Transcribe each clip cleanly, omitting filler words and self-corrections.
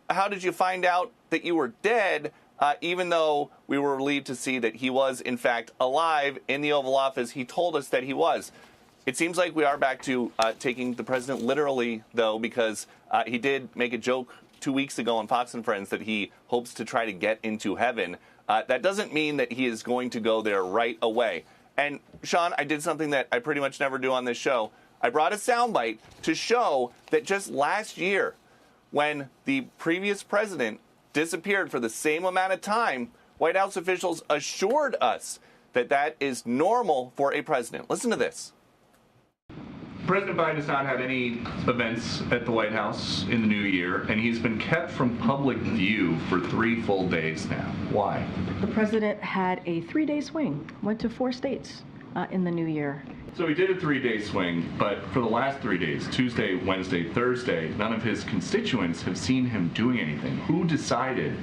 how did you find out that you were dead, even though we were relieved to see that he was, in fact, alive in the Oval Office? He told us that he was. It seems like we are back to taking the president literally, though, because he did make a joke 2 weeks ago on Fox and Friends that he hopes to try to get into heaven. That doesn't mean that he is going to go there right away. And, Sean, I did something that I pretty much never do on this show. I brought a soundbite to show that just last year, when the previous president disappeared for the same amount of time, White House officials assured us that that is normal for a president. Listen to this. President Biden has not had any events at the White House in the new year, and he's been kept from public view for 3 full days now. Why? The president had a 3-day swing, went to 4 states in the new year. So he did a 3-day swing, but for the last 3 days, Tuesday, Wednesday, Thursday, none of his constituents have seen him doing anything. Who decided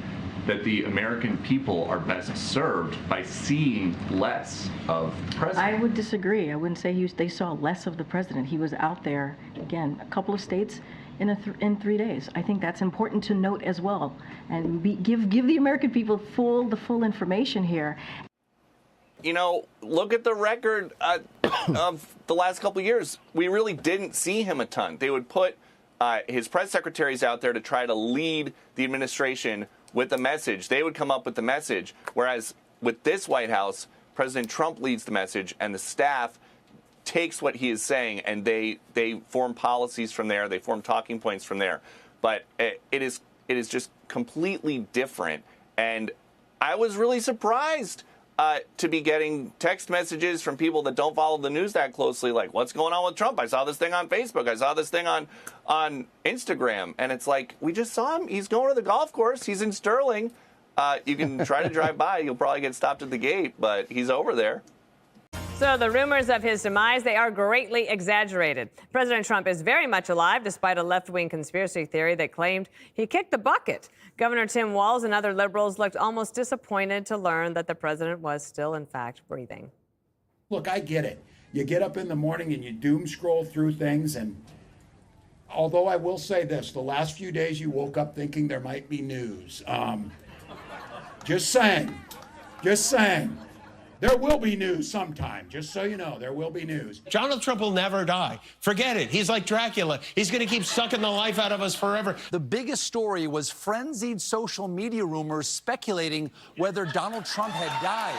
that the American people are best served by seeing less of the president? I would disagree. I wouldn't say they saw less of the president. He was out there, again, a couple of states in 3 days. I think that's important to note as well, and give the American people the full information here. You know, look at the record of the last couple of years. We really didn't see him a ton. They would put his press secretaries out there to try to lead the administration with the message. They would come up with the message, whereas with this White House, President Trump leads the message, and the staff takes what he is saying, and they form policies from there. They form talking points from there. But it is just completely different, and I was really surprised to be getting text messages from people that don't follow the news that closely, like, what's going on with Trump? I saw this thing on Facebook. I saw this thing on Instagram. And it's like, we just saw him. He's going to the golf course. He's in Sterling. You can try to drive by. You'll probably get stopped at the gate, but he's over there. So the rumors of his demise, they are greatly exaggerated. President Trump is very much alive, despite a left-wing conspiracy theory that claimed he kicked the bucket. Governor Tim Walz and other liberals looked almost disappointed to learn that the president was still, in fact, breathing. Look, I get it. You get up in the morning and you doom scroll through things, and although I will say this, the last few days you woke up thinking there might be news. Just saying. There will be news sometime, just so you know, there will be news. Donald Trump will never die. Forget it. He's like Dracula. He's going to keep sucking the life out of us forever. The biggest story was frenzied social media rumors speculating whether Donald Trump had died.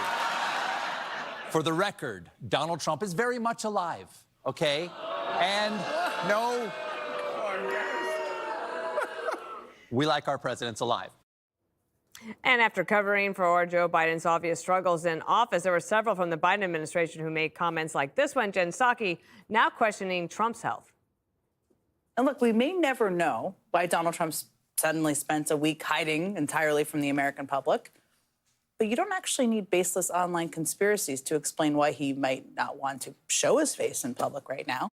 For the record, Donald Trump is very much alive, okay? And no, we like our presidents alive. And after covering for Joe Biden's obvious struggles in office, there were several from the Biden administration who made comments like this one. Jen Psaki now questioning Trump's health. And look, we may never know why Donald Trump suddenly spent a week hiding entirely from the American public. But you don't actually need baseless online conspiracies to explain why he might not want to show his face in public right now.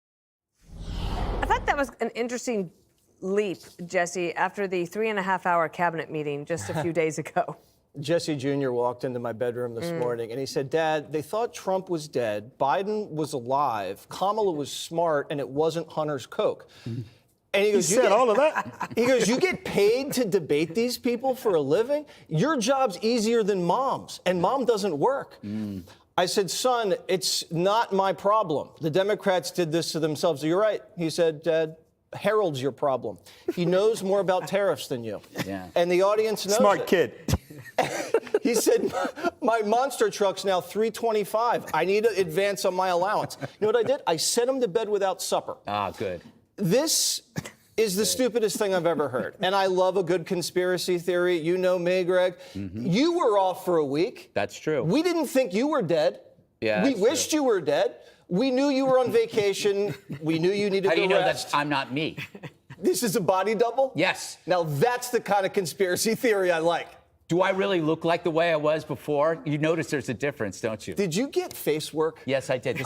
I thought that was an interesting leap, Jesse, after the 3.5-hour cabinet meeting just a few days ago. Jesse Jr. walked into my bedroom this morning and he said, Dad, they thought Trump was dead, Biden was alive, Kamala was smart, and it wasn't Hunter's Coke. And he goes, he said all of that? He goes, you get paid to debate these people for a living? Your job's easier than Mom's, and Mom doesn't work. I said, son, it's not my problem. The Democrats did this to themselves. You're right. He said, Dad, Harold's your problem. He knows more about tariffs than you. Yeah. And the audience knows Smart it. kid. He said, my monster truck's now $325. I need to advance on my allowance. You know what I did? I sent him to bed without supper. Ah, good. This is the stupidest thing I've ever heard. And I love a good conspiracy theory. You know me, Greg. You were off for a week. That's true. We didn't think you were dead. Yeah, we wished you were dead. We knew you were on vacation. We knew you needed to rest. How do you know that I'm not me? This is a body double? Yes. Now that's the kind of conspiracy theory I like. Do I really look like the way I was before? You notice there's a difference, don't you? Did you get face work? Yes, I did.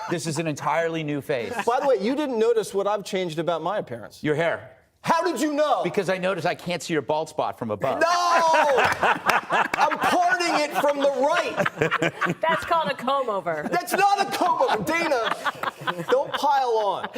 This is an entirely new face. By the way, you didn't notice what I've changed about my appearance. Your hair. How did you know? Because I noticed I can't see your bald spot from above. No! I'm parting it from the right. That's called a comb over. That's not a comb over. Dana, don't pile on.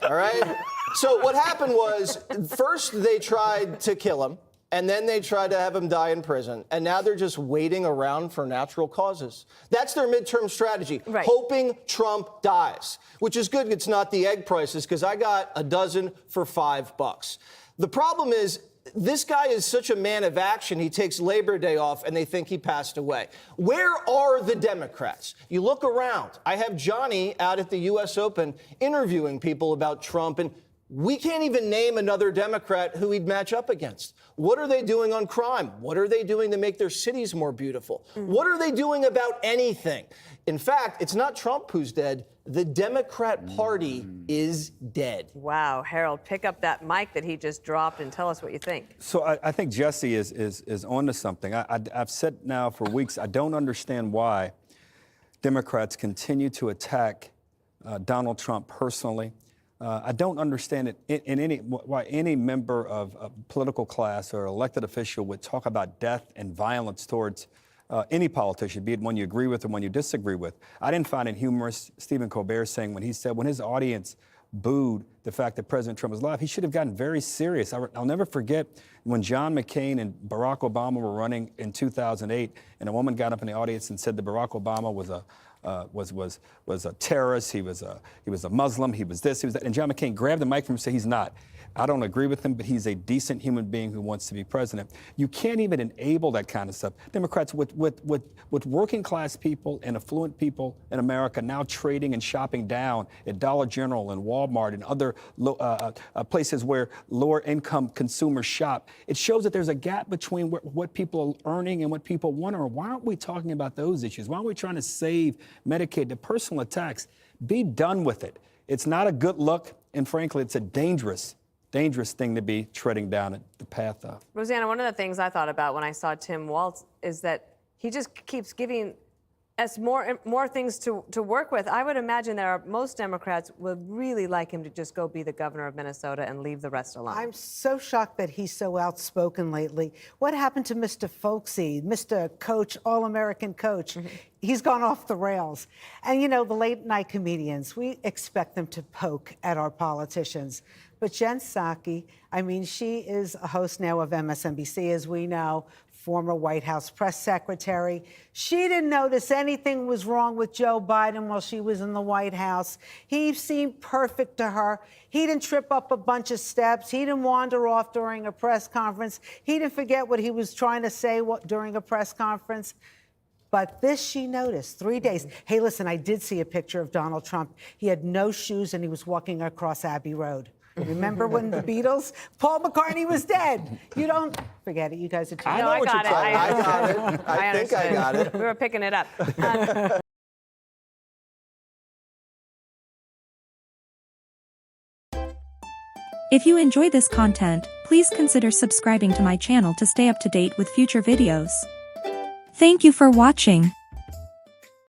All right? So what happened was, first they tried to kill him, and then they tried to have him die in prison, and now they're just waiting around for natural causes. That's their midterm strategy, hoping Trump dies, which is good. It's not the egg prices, because I got a dozen for $5. The problem is, this guy is such a man of action, he takes Labor Day off and they think he passed away. Where are the Democrats? You look around. I have Johnny out at the U.S. Open interviewing people about Trump, and we can't even name another Democrat who he'd match up against. What are they doing on crime? What are they doing to make their cities more beautiful? What are they doing about anything? In fact, it's not Trump who's dead. The Democrat Party is dead. Wow, Harold, pick up that mic that he just dropped and tell us what you think. So I think Jesse is on to something. I've said now for weeks, I don't understand why Democrats continue to attack Donald Trump personally. I don't understand it why any member of a political class or elected official would talk about death and violence towards any politician, be it one you agree with or one you disagree with. I didn't find it humorous, Stephen Colbert saying when his audience booed the fact that President Trump was alive, he should have gotten very serious. I'll never forget when John McCain and Barack Obama were running in 2008, and a woman got up in the audience and said that Barack Obama was a terrorist, he was a Muslim, he was this, he was that. And John McCain grabbed the mic from him and said, he's not. I don't agree with him, but he's a decent human being who wants to be president. You can't even enable that kind of stuff. Democrats with working class people and affluent people in America now trading and shopping down at Dollar General and Walmart and other places where lower income consumers shop. It shows that there's a gap between what people are earning and what people want to earn. Why aren't we talking about those issues? Why aren't we trying to save Medicaid? The personal attacks, be done with it. It's not a good look, and frankly, it's a dangerous thing to be treading down the path of. Rosanna, one of the things I thought about when I saw Tim Walz is that he just keeps giving us more things to work with. I would imagine most Democrats would really like him to just go be the governor of Minnesota and leave the rest alone. I'm so shocked that he's so outspoken lately. What happened to Mr. Folksy, Mr. Coach, All-American Coach? He's gone off the rails. And, you know, the late-night comedians, we expect them to poke at our politicians. But Jen Psaki, I mean, she is a host now of MSNBC, as we know, former White House press secretary. She didn't notice anything was wrong with Joe Biden while she was in the White House. He seemed perfect to her. He didn't trip up a bunch of steps. He didn't wander off during a press conference. He didn't forget what he was trying to say during a press conference. But this she noticed, 3 days. Hey, listen, I did see a picture of Donald Trump. He had no shoes and he was walking across Abbey Road. Remember when the Beatles? Paul McCartney was dead. You don't forget it. You guys are too. I know what you're talking about. I got it. I think I got it. We were picking it up. If you enjoy this content, please consider subscribing to my channel to stay up to date with future videos. Thank you for watching.